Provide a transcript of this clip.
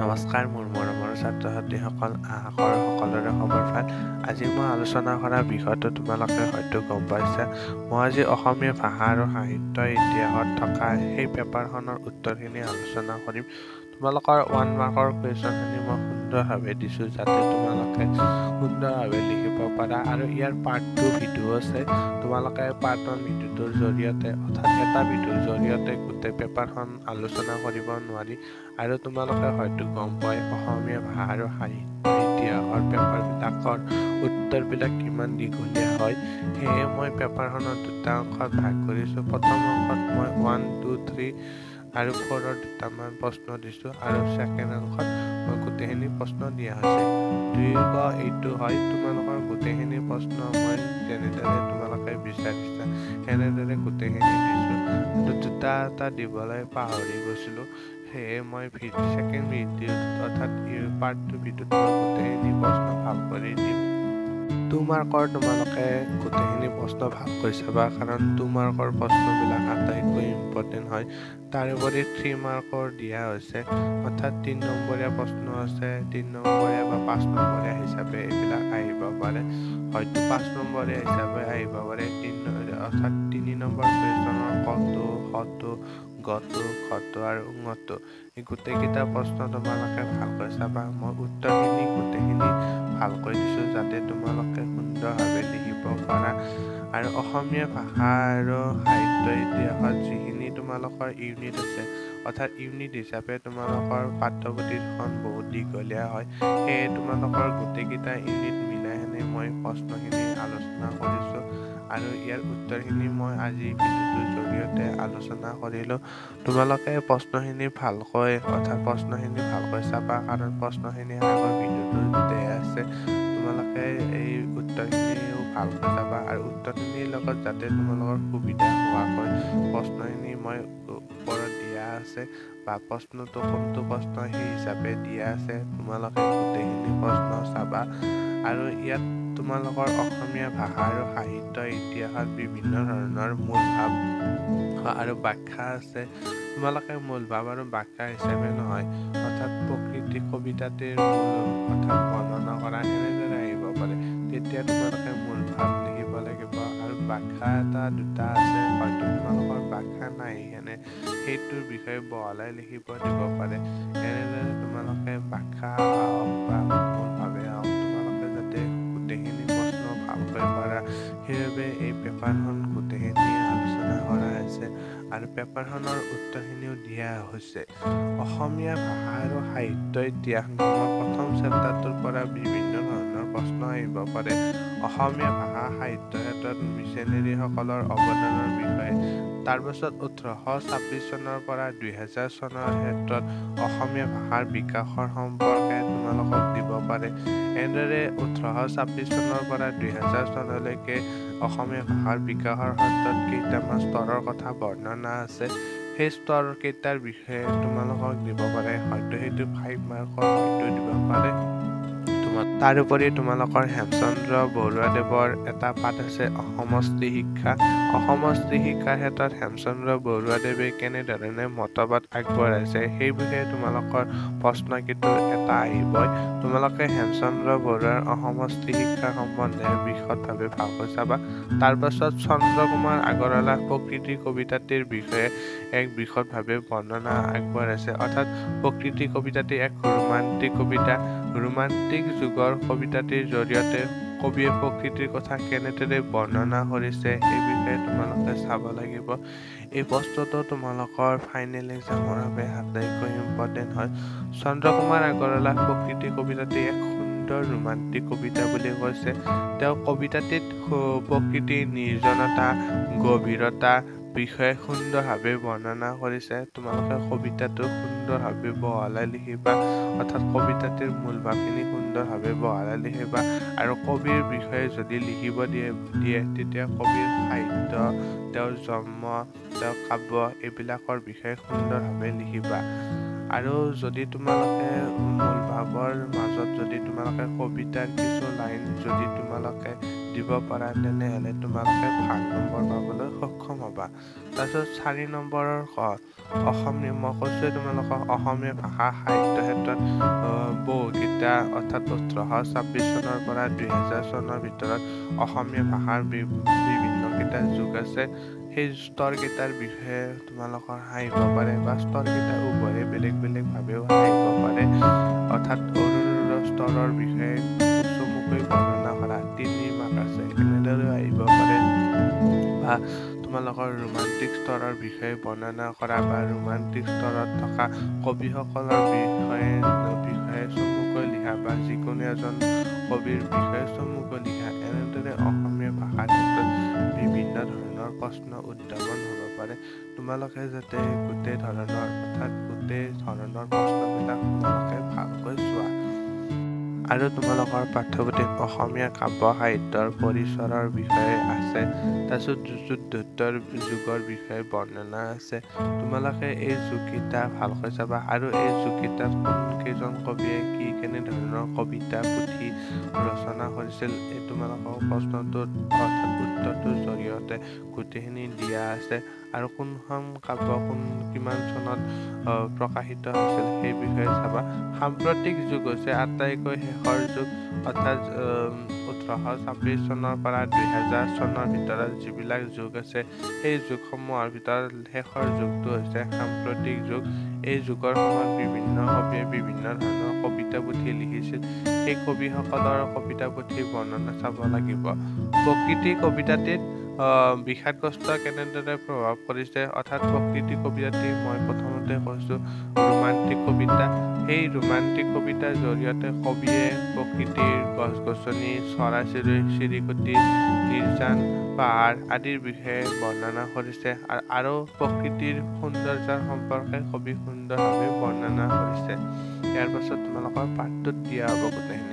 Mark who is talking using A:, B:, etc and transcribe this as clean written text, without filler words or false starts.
A: নমস্কাৰ মোৰ মৰমৰ ছাত্ৰ ছাত্ৰীসকল আশা কৰোঁ সকলোৰে খবৰ ভাল। আজি মই আলোচনা কৰা বিষয়টো তোমালোকে হয়তো গম পাইছা। মই আজি অসমীয়া ভাষা আৰু সাহিত্য ইতিহাসত থকা সেই পেপাৰখনৰ উত্তৰখিনি আলোচনা কৰিম। তোমালোকৰ 1 মাৰ্কৰ কুৱেশ্যনখিনি মই সুন্দৰভাৱে দিছোঁ যাতে তোমালোকে সুন্দৰভাৱে লিখিব পাৰা আৰু ইয়াৰ পাৰ্ট 2 ভিডিঅ' আছে। তোমালোকে পাৰ্ট 1 ভিডিঅ'টোৰ জৰিয়তে অৰ্থাৎ এটা ভিডিঅ'ৰ জৰিয়তে গোটেই পেপাৰখন আলোচনা কৰিব নোৱাৰি আৰু তোমালোকে হয়তো গম পাই অসমীয়া ভাষা আৰু সাহিত্য ইতিহাসৰ পেপাৰবিলাকৰ উত্তৰবিলাক কিমান দীঘলীয়া হয়। সেয়ে মই পেপাৰখনৰ দুটা অংশত ভাগ কৰিছোঁ। প্ৰথম অংশত মই 1, 2, 3 আৰু 4ৰ দুটামান প্ৰশ্ন দিছোঁ আৰু ছেকেণ্ড অংশত মই গোটেইখিনি প্ৰশ্ন দিয়া হৈছে। দীৰ্ঘ এইটো হয় তোমালোকৰ গোটেইখিনি প্ৰশ্ন মই যেনেদৰে তোমালোকে বিচাৰিছা সেনেদৰে গোটেইখিনি দিছোঁ। কিন্তু দুটা এটা দিবলৈ পাহৰি গৈছিলোঁ। সেয়ে মই ছেকেণ্ড ভিডিঅ'ত অৰ্থাৎ পাৰ্ট 2 ভিডিঅ'ত মই গোটেইখিনি প্ৰশ্ন ভাল কৰি দিম। 2 মাৰ্কৰ তোমালোকে গোটেইখিনি প্ৰশ্ন ভালকৈ চাবা কাৰণ 2 মাৰ্কৰ প্ৰশ্নবিলাক আটাইতকৈ ইম্পৰ্টেণ্ট হয়। তাৰোপৰি 3 মাৰ্কৰ দিয়া হৈছে অৰ্থাৎ 3 নম্বৰীয়া প্ৰশ্ন আছে, 3 নম্বৰীয়া বা 5 নম্বৰীয়া হিচাপে এইবিলাক আহিব পাৰে। হয়তো 5 নম্বৰীয়া হিচাপে আহিব পাৰে অৰ্থাৎ 3 নম্বৰ কুৱেশ্যনৰ কটো, হটো, গটো, ঘটো আৰু ঙটো এই গোটেইকেইটা প্ৰশ্ন তোমালোকে ভালকৈ চাবা। মই উত্তৰখিনি গোটেইখিনি ভালকৈ দিছোঁ যাতে তোমালোকে সুন্দৰভাৱে লিখিব পাৰা আৰু অসমীয়া ভাষা আৰু সাহিত্য ইতিহাসত যিখিনি তোমালোকৰ ইউনিট আছে অৰ্থাৎ ইউনিট হিচাপে তোমালোকৰ পাঠ্যপুথিখন বহুত দীঘলীয়া হয়। সেয়ে তোমালোকৰ গোটেইকেইটা ইউনিট মিলাই মই প্ৰশ্নখিনি আলোচনা কৰিছোঁ আৰু ইয়াৰ উত্তৰখিনি মই আজি ভিডিঅ'টোৰ জৰিয়তে আলোচনা কৰিলোঁ। তোমালোকে প্ৰশ্নখিনি ভালকৈ চাবা কাৰণ প্ৰশ্নখিনি আগৰ ভিডিঅ'টোতে আছে। তোমালোকে এই উত্তৰখিনিও ভালকৈ চাবা আৰু উত্তৰখিনিৰ লগত যাতে তোমালোকৰ সুবিধা হোৱাকৈ প্ৰশ্নখিনি মই ওপৰত দিয়া আছে বা প্ৰশ্নটো কোনটো প্ৰশ্ন সেই হিচাপে দিয়া আছে। তোমালোকে গোটেইখিনি প্ৰশ্ন চাবা আৰু ইয়াত তোমালোকৰ অসমীয়া ভাষা আৰু সাহিত্য ইতিহাসত বিভিন্ন ধৰণৰ মূল ভাৱ আৰু ব্যাখ্যা আছে। তোমালোকে মূল ভাৱ আৰু ব্যাখ্যা হিচাপে নহয় অৰ্থাৎ প্ৰকৃতি কবিতাটিৰ অৰ্থাৎ বৰ্ণনা কৰা এনেদৰে আহিব পাৰে। তেতিয়া তোমালোকে মূল ভাৱ লিখিব লাগিব আৰু ব্যাখ্যা এটা দুটা আছে হয়তো তোমালোকৰ ব্যাখ্যা নাই সেইটোৰ বিষয়ে বহলাই লিখিব দিব পাৰে। এনেদৰে তোমালোকে ব্যাখ্যা হওক বা মূল ভাৱে হওক তোমালোকে যাতে গোটেইখিনি প্ৰশ্ন ভালকৈ পাৰা সেইবাবে এই পেপাৰখন গোটেইখিনি আলোচনা কৰা হৈছে আৰু পেপাৰখনৰ উত্তৰখিনিও দিয়া হৈছে। অসমীয়া ভাষা আৰু সাহিত্য ইতিহাস নামৰ প্ৰথম চেপ্টাৰটোৰ পৰা বিভিন্ন ধৰণৰ প্ৰশ্ন আহিব পাৰে। অসমীয়া ভাষা সাহিত্য ক্ষেত্ৰত মিছনেৰীসকলৰ অৱদানৰ বিষয়ে। তাৰপাছত 1826 চনৰ পৰা 2000 চনৰ ক্ষেত্ৰত অসমীয়া ভাষাৰ বিকাশৰ সম্পৰ্কে তোমালোকক দিব পাৰে। এনেদৰে 1826 চনৰ পৰা 2000 চনলৈকে অসমীয়া ভাষাৰ বিকাশৰ ক্ষেত্ৰত কেইটামান স্তৰৰ কথা বৰ্ণনা আছে। সেই স্তৰ কেইটাৰ বিষয়ে তোমালোকক দিব পাৰে। হয়তো সেইটো 5 মাৰ্কৰ হয়তো দিব পাৰে। তাৰোপৰি তোমালোকৰ হেমচন্দ্ৰ বৰুৱাদেৱৰ এটা পাঠ আছে অসমষ্টি শিক্ষা। অসমষ্টি শিক্ষাৰ ক্ষেত্ৰত হেমচন্দ্ৰ বৰুৱাদেৱে কেনেধৰণে মতবাদ আগবঢ়াইছে সেই বিষয়ে তোমালোকৰ প্ৰশ্ন কিন্তু এটা আহিবই। তোমালোকে হেমচন্দ্ৰ বৰুৱাৰ অসমষ্টি শিক্ষা সম্বন্ধে বিশদভাৱে ভালকৈ চাবা। তাৰপাছত চন্দ্ৰকুমাৰ আগৰৱালা প্ৰকৃতি কবিতাটিৰ বিষয়ে এক বিশদভাৱে বৰ্ণনা আগবঢ়াইছে অৰ্থাৎ প্ৰকৃতি কবিতাটি এক ৰোমান্টিক কবিতা। ৰোমান্টিক যুগৰ কবিতাটিৰ জৰিয়তে কবিয়ে প্ৰকৃতিৰ কথা কেনেদৰে বৰ্ণনা কৰিছে সেই বিষয়ে তোমালোকে চাব লাগিব। এই প্ৰশ্নটো তোমালোকৰ ফাইনেল এক্সামৰ বাবে আটাইতকৈ ইম্পৰ্টেণ্ট হয়। চন্দ্ৰকুমাৰ আগৰৱালা প্ৰকৃতি কবিতাটি এক সুন্দৰ ৰোমান্টিক কবিতা বুলি কৈছে। তেওঁ কবিতাটিত প্ৰকৃতিৰ নিৰ্জনতা গভীৰতা বিষয়ে সুন্দৰভাৱে বৰ্ণনা কৰিছে। তোমালোকে কবিতাটো সুন্দৰভাৱে বহলাই লিখিবা অৰ্থাৎ কবিতাটিৰ মূল ভাৱখিনি সুন্দৰভাৱে বহলাই লিখিবা আৰু কবিৰ বিষয়ে যদি লিখিব দিয়ে তেতিয়া কবিৰ সাহিত্য, তেওঁৰ জন্ম, তেওঁৰ কাব্য এইবিলাকৰ বিষয়ে সুন্দৰভাৱে লিখিবা আৰু যদি তোমালোকে মূল ভাগৰ মাজত যদি তোমালোকে কবিতাৰ কিছু লাইন যদি তোমালোকে দিব পাৰা তেনেহ'লে তোমালোকে ভাল নম্বৰ পাবলৈ সক্ষম হ'বা। তাৰপিছত 4 নম্বৰৰ অসমীয়া মই কৈছোঁৱে তোমালোকক অসমীয়া ভাষা সাহিত্য ক্ষেত্ৰত বহুকেইটা অৰ্থাৎ 1826 চনৰ পৰা 2000 চনৰ ভিতৰত অসমীয়া ভাষাৰ বিভিন্নকেইটা যুগ আছে। সেই স্তৰকেইটাৰ বিষয়ে তোমালোকৰ আহিব পাৰে বা স্তৰকেইটা উভয়ে বেলেগ বেলেগভাৱেও আহিব পাৰে। অৰ্থাৎ অৰুণোদয় স্তৰৰ বিষয়ে চমুকৈ বৰ্ণনা কৰা 3 মাৰ্ক আছে, এনেদৰে আহিব পাৰে। বা তোমালোকৰ ৰোমান্টিক স্তৰৰ বিষয়ে বৰ্ণনা কৰা বা ৰোমান্টিক স্তৰত থকা কবিসকলৰ বিষয়ে চমুকৈ লিখা বা যিকোনো এজন কবিৰ বিষয়ে চমুকৈ লিখা। এনেদৰে অসমীয়া ভাষাৰ ক্ষেত্ৰত বিভিন্ন ধৰণৰ প্ৰশ্ন উত্থাপন হ'ব পাৰে। তোমালোকে যাতে গোটেই ধৰণৰ প্ৰশ্নবিলাক তোমালোকে ভালকৈ চোৱা। আৰু তোমালোকৰ পাঠ্যপুথিত অসমীয়া কাব্য সাহিত্যৰ পৰিসৰৰ বিষয়ে আছে। তাৰপিছত যুদ্ধোত্তৰ যুগৰ বিষয়ে বৰ্ণনা আছে। তোমালোকে এই যুগকেইটা ভালকৈ চাবা আৰু এই যুগকেইটাত কোনকেইজন কবিয়ে কেনেধৰণৰ কবিতা পুথি ৰচনা কৰিছিল এই তোমালোকৰ প্ৰশ্নটোত অৰ্থাৎ উত্তৰটোৰ জৰিয়তে গোটেইখিনি দিয়া আছে। আৰু কোনখন কাব্য কিমান চনত প্ৰকাশিত হৈছিল সেই বিষয়ে চাবা। সাম্প্ৰতিক যুগ হৈছে আটাইতকৈ শেষৰ যুগ, অৰ্থাৎ 1826 চনৰ পৰা 2000 চনৰ ভিতৰত যিবিলাক যুগ আছে সেই যুগসমূহৰ ভিতৰত শেষৰ যুগটো হৈছে সাম্প্ৰতিক যুগ। এই যুগৰ সময়ত বিভিন্ন কবিয়ে বিভিন্ন ধৰণৰ কবিতা পুথি লিখিছিল। সেই কবিসকলৰ কবিতা পুথিৰ বৰ্ণনা চাব লাগিব। প্ৰকৃতি কবিতাটিত বিষাদগ্ৰস্ত কেনেদৰে প্ৰভাৱ পৰিছে, অৰ্থাৎ প্ৰকৃতি কবিতাটি মই প্ৰথমতে কৈছোঁ ৰোমান্টিক কবিতা। সেই ৰোমান্টিক কবিতাৰ জৰিয়তে কবিয়ে প্ৰকৃতিৰ গছ-গছনি, চৰাই-চিৰিকটি, নিৰ্জন পাহাৰ আদিৰ বিষয়ে বৰ্ণনা কৰিছে আৰু প্ৰকৃতিৰ সৌন্দৰ্যৰ সম্পৰ্কে কবি সুন্দৰভাৱে বৰ্ণনা কৰিছে। ইয়াৰ পাছত তোমালোকৰ পাঠটোত দিয়া হ'ব গোটেইখিনি।